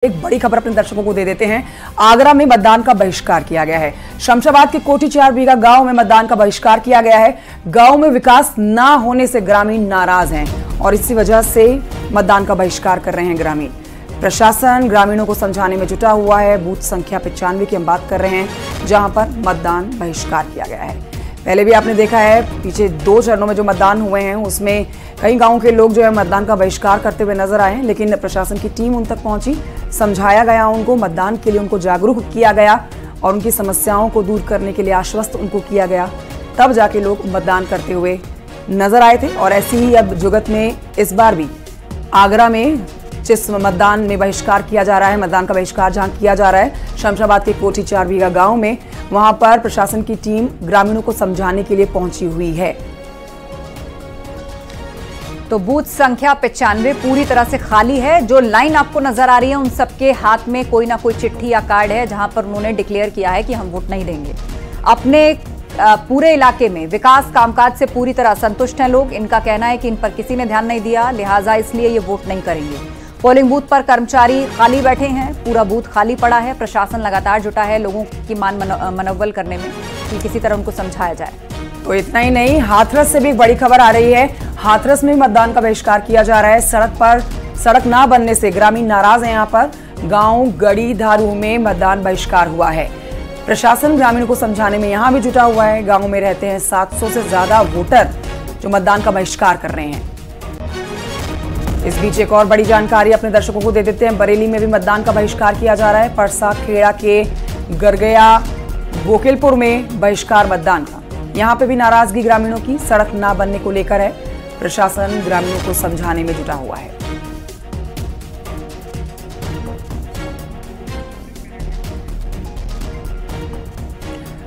एक बड़ी खबर अपने दर्शकों को दे देते हैं। आगरा में मतदान का बहिष्कार किया गया है। शमशाबाद के कोठी 4 बीघा गांव में मतदान का बहिष्कार किया गया है। गांव में विकास ना होने से ग्रामीण नाराज हैं और इसी वजह से मतदान का बहिष्कार कर रहे हैं ग्रामीण। प्रशासन ग्रामीणों को समझाने में जुटा हुआ है। बूथ संख्या 95 की हम बात कर रहे हैं, जहां पर मतदान बहिष्कार किया गया है। पहले भी आपने देखा है, पीछे 2 चरणों में जो मतदान हुए हैं उसमें कई गांवों के लोग जो है मतदान का बहिष्कार करते हुए नजर आए, लेकिन प्रशासन की टीम उन तक पहुंची, समझाया गया उनको, मतदान के लिए उनको जागरूक किया गया और उनकी समस्याओं को दूर करने के लिए आश्वस्त उनको किया गया। तब जाके लोग मतदान करते हुए नजर आए थे। और ऐसी ही अब जुगत में इस बार भी आगरा में जिस मतदान में बहिष्कार किया जा रहा है, मतदान का बहिष्कार जहां किया जा रहा है शमशाबाद के कोठी 4 बीघा गांव में, वहां पर प्रशासन की टीम ग्रामीणों को समझाने के लिए पहुंची हुई है। तो बूथ संख्या 95 पूरी तरह से खाली है। जो लाइन आपको नजर आ रही है उन सबके हाथ में कोई ना कोई चिट्ठी या कार्ड है, जहां पर उन्होंने डिक्लेयर किया है कि हम वोट नहीं देंगे। अपने पूरे इलाके में विकास कामकाज से पूरी तरह संतुष्ट हैं लोग। इनका कहना है कि इन पर किसी ने ध्यान नहीं दिया, लिहाजा इसलिए ये वोट नहीं करेंगे। पोलिंग बूथ पर कर्मचारी खाली बैठे हैं, पूरा बूथ खाली पड़ा है। प्रशासन लगातार जुटा है लोगों की मनोबल करने में कि किसी तरह उनको समझाया जाए। तो इतना ही नहीं, हाथरस से भी बड़ी खबर आ रही है। हाथरस में मतदान का बहिष्कार किया जा रहा है। सड़क ना बनने से ग्रामीण नाराज हैं। यहाँ पर गांव गड़ी धारू में मतदान बहिष्कार हुआ है। प्रशासन ग्रामीणों को समझाने में यहाँ भी जुटा हुआ है। गांव में रहते हैं 700 से ज्यादा वोटर जो मतदान का बहिष्कार कर रहे हैं। इस बीच एक और बड़ी जानकारी अपने दर्शकों को दे देते हैं। बरेली में भी मतदान का बहिष्कार किया जा रहा है। परसा खेड़ा के गरगया गोकिलपुर में बहिष्कार मतदान का। यहाँ पे भी नाराजगी ग्रामीणों की सड़क ना बनने को लेकर है। प्रशासन ग्रामीणों को समझाने में जुटा हुआ है।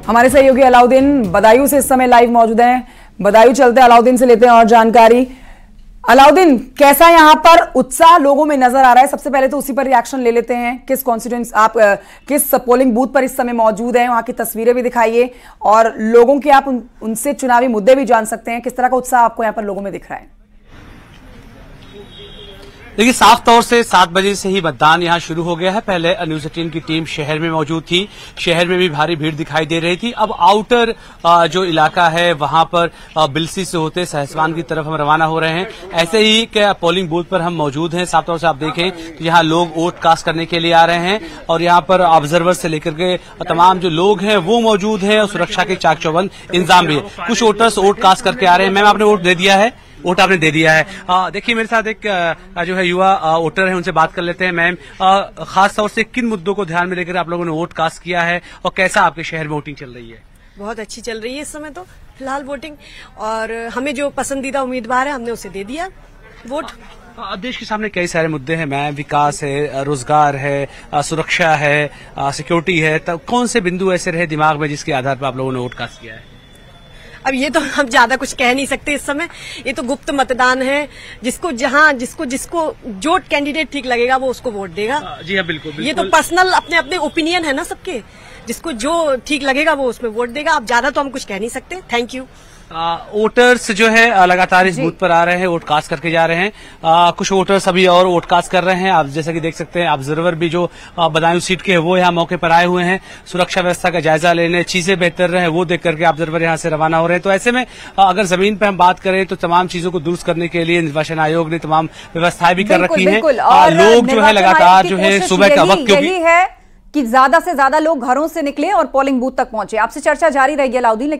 हमारे सहयोगी अलाउद्दीन बदायूं से इस समय लाइव मौजूद हैं। बदायूं चलते हैं, अलाउद्दीन से लेते हैं और जानकारी। अलाउद्दीन, कैसा यहाँ पर उत्साह लोगों में नजर आ रहा है? सबसे पहले तो उसी पर रिएक्शन ले लेते हैं। किस कॉन्स्टिट्यूएंसी आप किस पोलिंग बूथ पर इस समय मौजूद हैं, वहां की तस्वीरें भी दिखाइए और लोगों के आप उनसे चुनावी मुद्दे भी जान सकते हैं। किस तरह का उत्साह आपको यहाँ पर लोगों में दिख रहा है? देखिए, साफ तौर से 7 बजे से ही मतदान यहां शुरू हो गया है। पहले न्यूज 18 की टीम शहर में मौजूद थी। शहर में भी भारी भीड़ दिखाई दे रही थी। अब आउटर जो इलाका है वहां पर बिलसी से होते सहसवान की तरफ हम रवाना हो रहे हैं। ऐसे ही पोलिंग बूथ पर हम मौजूद हैं। साफ तौर से आप देखें तो यहाँ लोग वोट कास्ट करने के लिए आ रहे हैं और यहाँ पर ऑब्जर्वर से लेकर के तमाम जो लोग हैं वो मौजूद हैं और सुरक्षा के चाक चौबंद इंतजाम भी है। कुछ वोटर्स वोट कास्ट करके आ रहे हैं। मैम, आपने वोट दे दिया है? वोट आपने दे दिया है। देखिए, मेरे साथ एक जो है युवा वोटर है, उनसे बात कर लेते हैं। मैम, खास तौर से किन मुद्दों को ध्यान में लेकर आप लोगों ने वोट कास्ट किया है और कैसा आपके शहर में वोटिंग चल रही है? बहुत अच्छी चल रही है इस समय तो फिलहाल वोटिंग, और हमें जो पसंदीदा उम्मीदवार है हमने उसे दे दिया वोट। अब देश के सामने कई सारे मुद्दे हैं मैम, विकास है, रोजगार है, सुरक्षा है, सिक्योरिटी है। तब कौन से बिंदु ऐसे रहे दिमाग में जिसके आधार पर आप लोगों ने वोट कास्ट किया है? अब ये तो हम ज्यादा कुछ कह नहीं सकते इस समय। ये तो गुप्त मतदान है। जिसको जो कैंडिडेट ठीक लगेगा वो उसको वोट देगा। जी हाँ, बिल्कुल। ये तो पर्सनल अपने अपने ओपिनियन है ना सबके। जिसको जो ठीक लगेगा वो उसमें वोट देगा। अब ज्यादा तो हम कुछ कह नहीं सकते। Thank you. वोटर्स जो है लगातार इस बूथ पर आ रहे हैं, वोट कास्ट करके जा रहे हैं। कुछ वोटर्स अभी और वोट कास्ट कर रहे हैं। आप जैसा कि देख सकते हैं, ऑब्जर्वर भी जो बदायूं सीट के हैं वो यहाँ मौके पर आए हुए हैं सुरक्षा व्यवस्था का जायजा लेने, चीजें बेहतर रहे वो देख करके ऑब्जर्वर यहाँ से रवाना हो रहे हैं। तो ऐसे में अगर जमीन पर हम बात करें तो तमाम चीजों को दुरुस्त करने के लिए निर्वाचन आयोग ने तमाम व्यवस्थाएं भी कर रखी है। लोग जो है लगातार जो है सुबह का वक्त यही है कि ज्यादा से ज्यादा लोग घरों से निकले और पोलिंग बूथ तक पहुंचे। आपसे चर्चा जारी रहेगी अलाउद्दीन।